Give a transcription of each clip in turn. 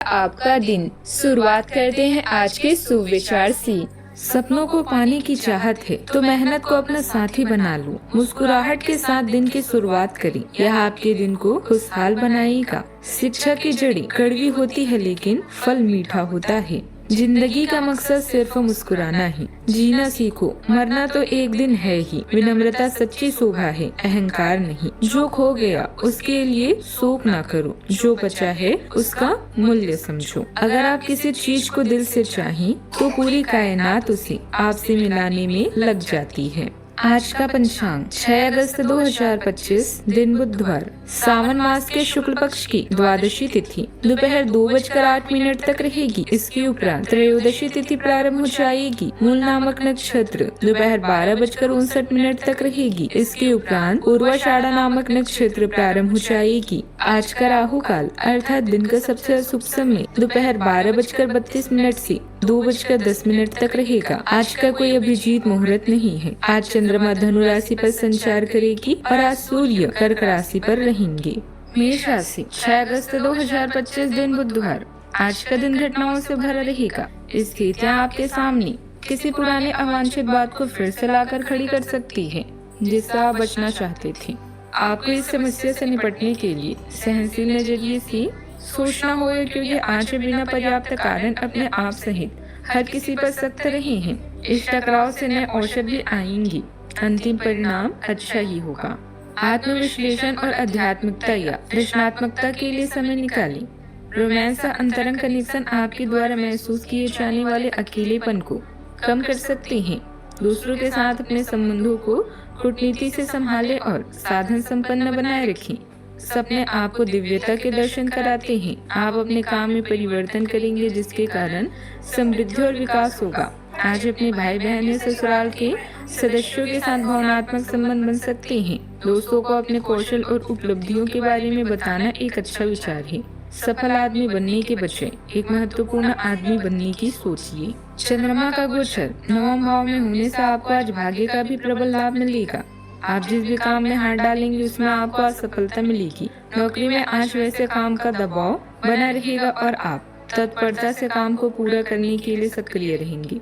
आपका दिन। शुरुआत करते हैं आज के सुविचार से। सपनों को पाने की चाहत है तो मेहनत को अपना साथी बना लो। मुस्कुराहट के साथ दिन की शुरुआत करें, यह आपके दिन को खुशहाल बनाएगा। शिक्षा की जड़ी कड़वी होती है लेकिन फल मीठा होता है। जिंदगी का मकसद सिर्फ मुस्कुराना है। जीना सीखो, मरना तो एक दिन है ही। विनम्रता सच्ची शोभा है, अहंकार नहीं। जो खो गया उसके लिए शोक ना करो, जो बचा है उसका मूल्य समझो। अगर आप किसी चीज को दिल से चाहें तो पूरी कायनात उसे आपसे मिलाने में लग जाती है। आज का पंचांग 6 अगस्त 2025, दिन बुधवार, सावन मास के शुक्ल पक्ष की द्वादशी तिथि दोपहर 2:08 तक रहेगी। इसके उपरांत त्रयोदशी तिथि प्रारंभ हो जाएगी। मूल नामक नक्षत्र दोपहर 12:59 तक रहेगी। इसके उपरांत पूर्वाषाढ़ा नामक नक्षत्र प्रारंभ हो जाएगी। आज का राहु काल अर्थात दिन का सबसे अशुभ समय दोपहर 12:32 से 2:10 तक रहेगा। आज का कोई अभिजीत मुहूर्त नहीं है। आज चंद्रमा धनु राशि पर संचार करेगी और आज सूर्य कर्क राशि पर रहेंगे। मेष राशि 6 अगस्त 2025, दिन बुधवार। आज का दिन घटनाओं से भरा रहेगा। स्थितियाँ आपके सामने किसी पुराने अवांछित बात को फिर से लाकर खड़ी कर सकती है जिससे आप बचना चाहते थे। आपको इस समस्या से निपटने के लिए सहनशील नजरिए से सोचना होगा, क्योंकि आज बिना पर्याप्त कारण अपने आप सहित हर किसी पर सख्त रहे हैं। इस टकराव से नए अवसर भी आएंगी। अंतिम परिणाम अच्छा ही होगा। आत्मविश्लेषण और आध्यात्मिकता या रचनात्मकता के लिए समय निकालें। रोमांस का अंतरंग कनेक्शन आपके द्वारा महसूस किए जाने वाले अकेलेपन को कम कर सकते हैं। दूसरों के साथ अपने संबंधों को कूटनीति से संभालें और साधन संपन्न बनाए रखें। सपने आपको दिव्यता के दर्शन कराते हैं। आप अपने काम में परिवर्तन करेंगे जिसके कारण समृद्धि और विकास होगा। आज अपने भाई बहन या ससुराल के सदस्यों के साथ भावनात्मक संबंध बन सकते हैं। दोस्तों को अपने कौशल और उपलब्धियों के बारे में बताना एक अच्छा विचार है। सफल आदमी बनने के बजाय एक महत्वपूर्ण आदमी बनने की सोचिए। चंद्रमा का गोचर 9वें भाव में होने से आपको आज भाग्य का भी प्रबल लाभ मिलेगा। आप जिस भी काम में हाथ डालेंगे उसमें आपको आज सफलता मिलेगी। नौकरी में आज वैसे काम का दबाव बना रहेगा और आप तत्परता से काम को पूरा करने के लिए सक्रिय रहेंगे।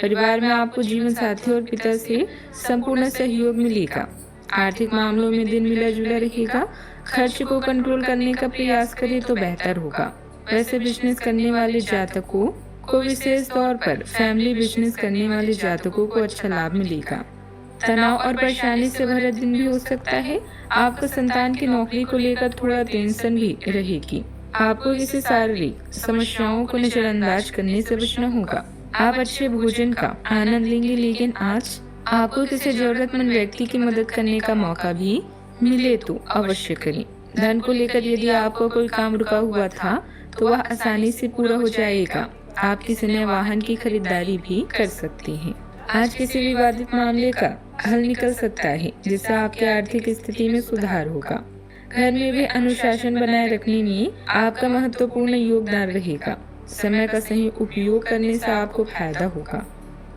परिवार में आपको जीवन साथी और पिता से संपूर्ण सहयोग मिलेगा। आर्थिक मामलों में दिन मिला जुला रहेगा। खर्च को कंट्रोल करने का प्रयास करें तो बेहतर होगा। वैसे बिजनेस करने वाले जातकों को विशेष तौर पर फैमिली बिजनेस करने वाले जातकों को अच्छा लाभ मिलेगा। तनाव और परेशानी से भरा दिन भी हो सकता है। आपको संतान की नौकरी को लेकर थोड़ा टेंशन भी रहेगी। आपको किसी शारीरिक समस्याओं को नजरअंदाज करने से बचना होगा। आप अच्छे भोजन का आनंद लेंगे, लेकिन आज आपको किसी जरूरतमंद व्यक्ति की मदद करने का मौका भी मिले तो अवश्य करें। धन को लेकर यदि आपका कोई काम रुका हुआ था तो वह आसानी से पूरा हो जाएगा। आप किसी नए वाहन की खरीदारी भी कर सकते हैं। आज किसी विवादित मामले का हल निकल सकता है जिससे आपकी आर्थिक स्थिति में सुधार होगा। घर में भी अनुशासन बनाए रखने में आपका महत्वपूर्ण योगदान रहेगा। समय का सही उपयोग करने से आपको फायदा होगा।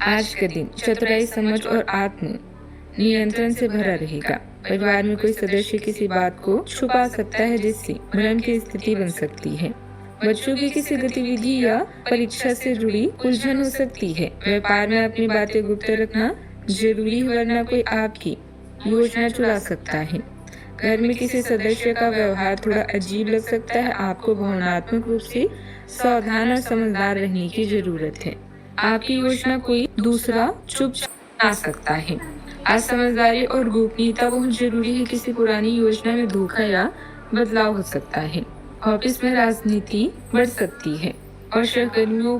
आज का दिन चतुराई, समझ और आत्म नियंत्रण से भरा रहेगा। परिवार में कोई सदस्य किसी बात को छुपा सकता है जिससे भ्रम की स्थिति बन सकती है। बच्चों की किसी गतिविधि या परीक्षा से जुड़ी उलझन हो सकती है। व्यापार में अपनी बातें गुप्त रखना जरूरी है, वरना कोई आपकी योजना चुरा सकता है। घर में किसी सदस्य का व्यवहार थोड़ा अजीब लग सकता है। आपको भावनात्मक रूप से सावधान और समझदार रहने की जरूरत है। आपकी योजना कोई दूसरा चुप आ सकता है। आज समझदारी और गोपनीयता बहुत जरूरी है। किसी पुरानी योजना में धोखा या बदलाव हो सकता है। ऑफिस में राजनीति बढ़ सकती है और सहकर्मियों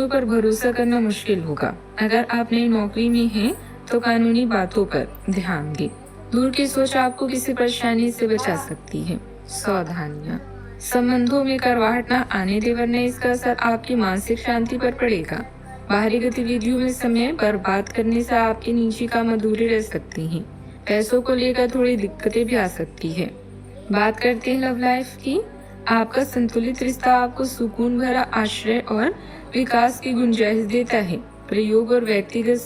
पर भरोसा करना मुश्किल होगा। अगर आप नई नौकरी में हैं तो कानूनी बातों पर ध्यान दें। दूर की सोच आपको किसी परेशानी से बचा सकती है। सावधानियां, संबंधों में करवाहट न आने दें, वरना इसका असर आपकी मानसिक शांति पर पड़ेगा। बाहरी गतिविधियों में समय बर्बाद करने से आपकी निजी काम अधूरे रह सकती हैं। पैसों को लेकर थोड़ी दिक्कतें भी आ सकती है। बात करते हैं लव लाइफ की। आपका संतुलित रिश्ता आपको सुकून भरा आश्रय और विकास की गुंजाइश देता है। प्रयोग और व्यक्तिगत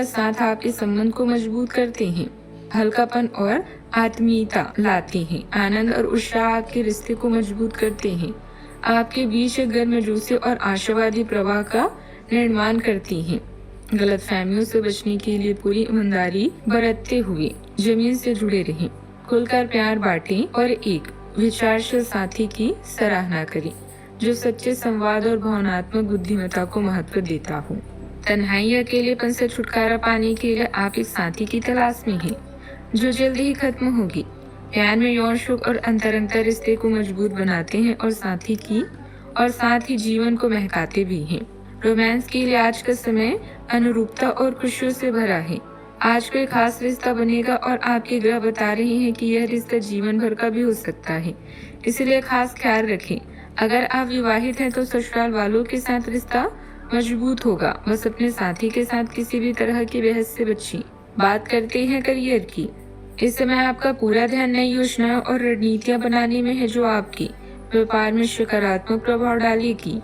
साथ आपके संबंध को मजबूत करते हैं। हल्कापन और आत्मीयता लाते हैं। आनंद और उत्साह आपके रिश्ते को मजबूत करते हैं। आपके बीच एक गर्मजोशी और आशावादी प्रवाह का निर्माण करती हैं। गलत फहमियों से बचने के लिए पूरी ईमानदारी बरतते हुए जमीन से जुड़े रहें। खुलकर प्यार बांटें और एक विचारशील साथी की सराहना करें जो सच्चे संवाद और भावनात्मक बुद्धिमत्ता को महत्व देता हो। तन्हाई या अकेलेपन से छुटकारा पाने के लिए आप एक साथी की तलाश में हैं जो जल्द ही खत्म होगी। प्यार में यौन सुख और अंतरंगता रिश्ते को मजबूत बनाते हैं और साथ ही जीवन को महकाते भी हैं। रोमांस के लिए आज का समय अनुरूपता और खुशियों से भरा है। आज कोई खास रिश्ता बनेगा और आपके ग्रह बता रहे हैं कि यह रिश्ता जीवन भर का भी हो सकता है, इसलिए खास ख्याल रखें। अगर आप विवाहित हैं तो ससुराल वालों के साथ रिश्ता मजबूत होगा। बस अपने साथी के साथ किसी भी तरह की बहस से बचिए। बात करते हैं करियर की। इस समय आपका पूरा ध्यान नई योजनाएं और रणनीतियां बनाने में है जो आपकी व्यापार में सकारात्मक प्रभाव डालेगी।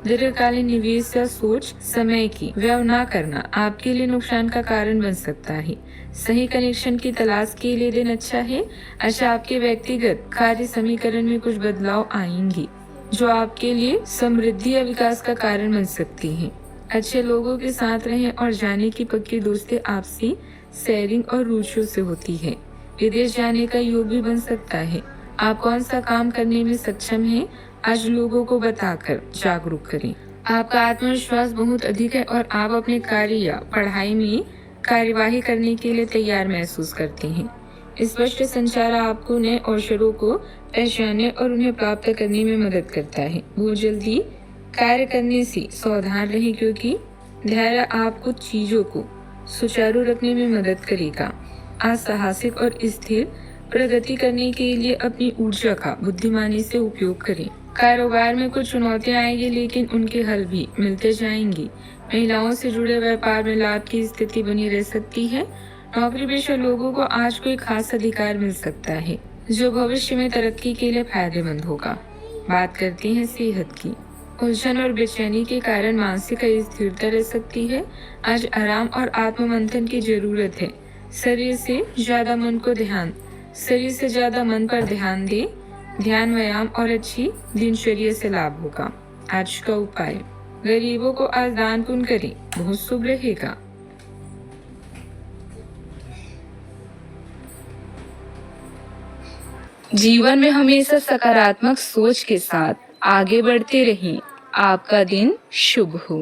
दीर्घकालीन निवेश या सोच समय की व्यय न करना आपके लिए नुकसान का कारण बन सकता है। सही कनेक्शन की तलाश के लिए दिन अच्छा है। अच्छा, आपके व्यक्तिगत कार्य समीकरण में कुछ बदलाव आएंगे जो आपके लिए समृद्धि या विकास का कारण बन सकती हैं। अच्छे लोगों के साथ रहें और जाने की पक्की दोस्ती आपसी शेयरिंग और रुचियों से होती है। विदेश जाने का योग भी बन सकता है। आप कौन सा काम करने में सक्षम हैं, आज लोगों को बताकर जागरूक करें। आपका आत्मविश्वास बहुत अधिक है और आप अपने कार्य या पढ़ाई में कार्यवाही करने के लिए तैयार महसूस करते हैं। स्पष्ट संचार आपको नए अवसरों को पहचानने और उन्हें प्राप्त करने में मदद करता है। बहुत जल्दी कार्य करने से सावधान रहें क्योंकि धैर्य आपको चीजों को सुचारू रखने में मदद करेगा। आज साहसिक और स्थिर प्रगति करने के लिए अपनी ऊर्जा का बुद्धिमानी से उपयोग करें। कारोबार में कुछ चुनौतियां आएंगी लेकिन उनके हल भी मिलते जाएंगी। महिलाओं से जुड़े व्यापार में लाभ की स्थिति बनी रह सकती है। नौकरी पेशा लोगों को आज कोई खास अधिकार मिल सकता है जो भविष्य में तरक्की के लिए फायदेमंद होगा। बात करते हैं सेहत की। उलझन और बेचैनी के कारण मानसिक अस्थिरता रह सकती है। आज आराम और आत्म मंथन की जरूरत है। शरीर से ज्यादा मन पर ध्यान दे। ध्यान, व्यायाम और अच्छी दिनचर्या से लाभ होगा। आज का उपाय, गरीबों को आज दान पुण्य करें, बहुत शुभ रहेगा। जीवन में हमेशा सकारात्मक सोच के साथ आगे बढ़ते रहें। आपका दिन शुभ हो।